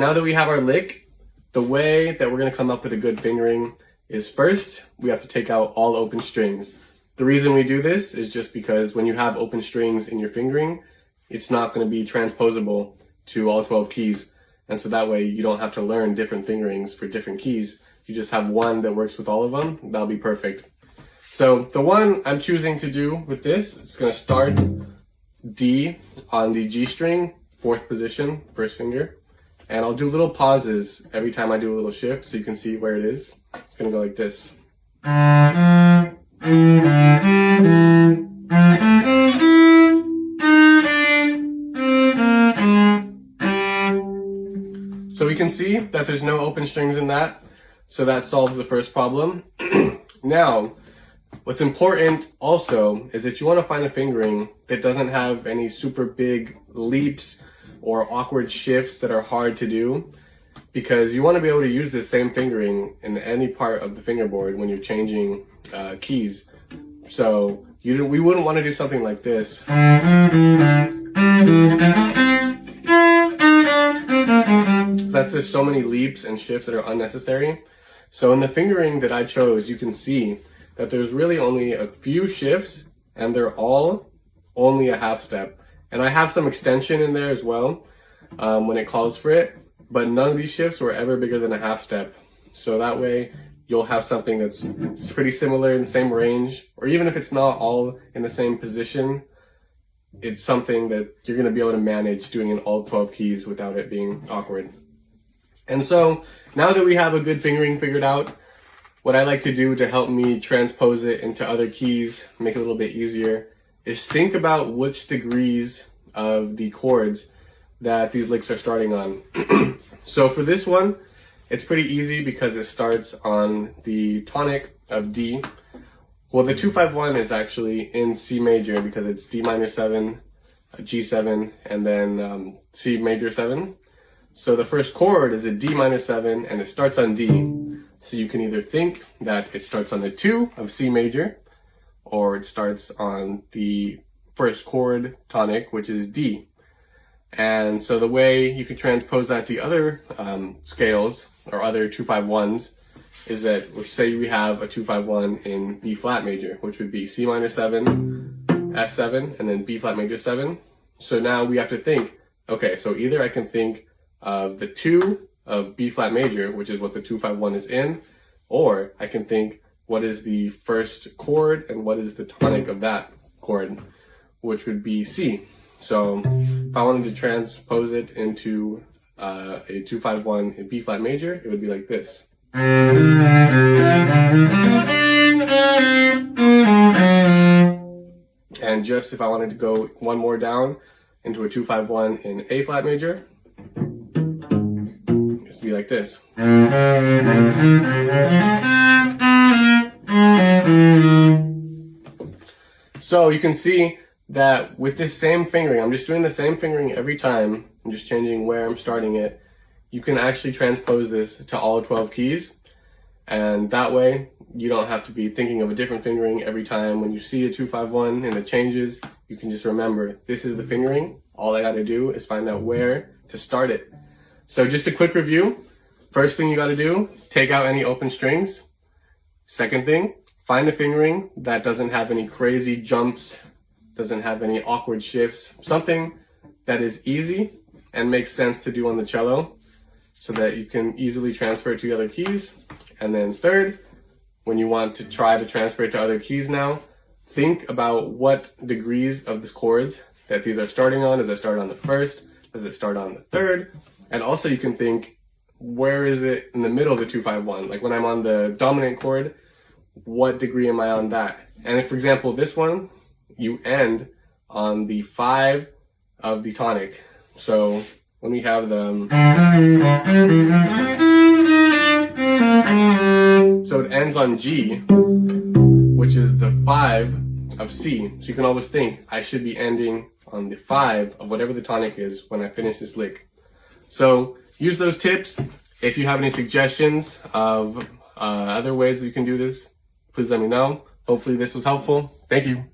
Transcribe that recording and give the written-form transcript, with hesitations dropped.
now that we have our lick, the way that we're going to come up with a good fingering is first, we have to take out all open strings. The reason we do this is just because when you have open strings in your fingering, it's not going to be transposable to all 12 keys. And so that way you don't have to learn different fingerings for different keys. You just have one that works with all of them. That'll be perfect. So the one I'm choosing to do with this, it's going to start D on the G string, 4th position, 1st finger. And I'll do little pauses every time I do a little shift so you can see where it is. It's going to go like this. So we can see that there's no open strings in that. So that solves the first problem. Now, what's important also is that you want to find a fingering that doesn't have any super big leaps or awkward shifts that are hard to do, because you want to be able to use this same fingering in any part of the fingerboard when you're changing keys. So we wouldn't want to do something like this. That's just so many leaps and shifts that are unnecessary. So in the fingering that I chose, you can see that there's really only a few shifts and they're all only a half step. And I have some extension in there as well when it calls for it, but none of these shifts were ever bigger than a half step. So that way you'll have something that's pretty similar in the same range, or even if it's not all in the same position, it's something that you're going to be able to manage doing in all 12 keys without it being awkward. And so now that we have a good fingering figured out, what I like to do to help me transpose it into other keys, make it a little bit easier, is think about which degrees of the chords that these licks are starting on. So for this one, it's pretty easy because it starts on the tonic of D. Well, the 2-5-1 is actually in C major because it's D minor 7, G7, and then C major 7. So the first chord is a D minor 7 and it starts on D. So you can either think that it starts on the 2 of C major, or it starts on the first chord tonic, which is D. And so the way you can transpose that to other scales or other 2-5-1s is that, say we have a 2-5-1 in B flat major, which would be C minor 7, F7, and then B flat major 7. So now we have to think, okay, so either I can think of the 2 of B flat major, which is what the 2-5-1 is in, or I can think what is the first chord and what is the tonic of that chord, which would be C. So if I wanted to transpose it into a 2-5-1 in B flat major, it would be like this. And just if I wanted to go one more down into a 2-5-1 in A flat major, it's to be like this. So you can see that with this same fingering, I'm just doing the same fingering every time, I'm just changing where I'm starting it, you can actually transpose this to all 12 keys. And that way, you don't have to be thinking of a different fingering every time. When you see a 2-5-1 and it changes, you can just remember, this is the fingering. All I gotta do is find out where to start it. So just a quick review. First thing you gotta do, take out any open strings. Second thing, find a fingering that doesn't have any crazy jumps, doesn't have any awkward shifts, something that is easy and makes sense to do on the cello so that you can easily transfer it to the other keys. And then third, when you want to try to transfer it to other keys now, think about what degrees of the chords that these are starting on. Does it start on the first? Does it start on the third? And also you can think, where is it in the middle of the 2-5-1? Like when I'm on the dominant chord, what degree am I on that? And if, for example, this one, you end on the 5 of the tonic. So when we have the, so it ends on G, which is the 5 of C. So you can always think, I should be ending on the 5 of whatever the tonic is when I finish this lick. So use those tips. If you have any suggestions of other ways that you can do this, please let me know. Hopefully this was helpful. Thank you.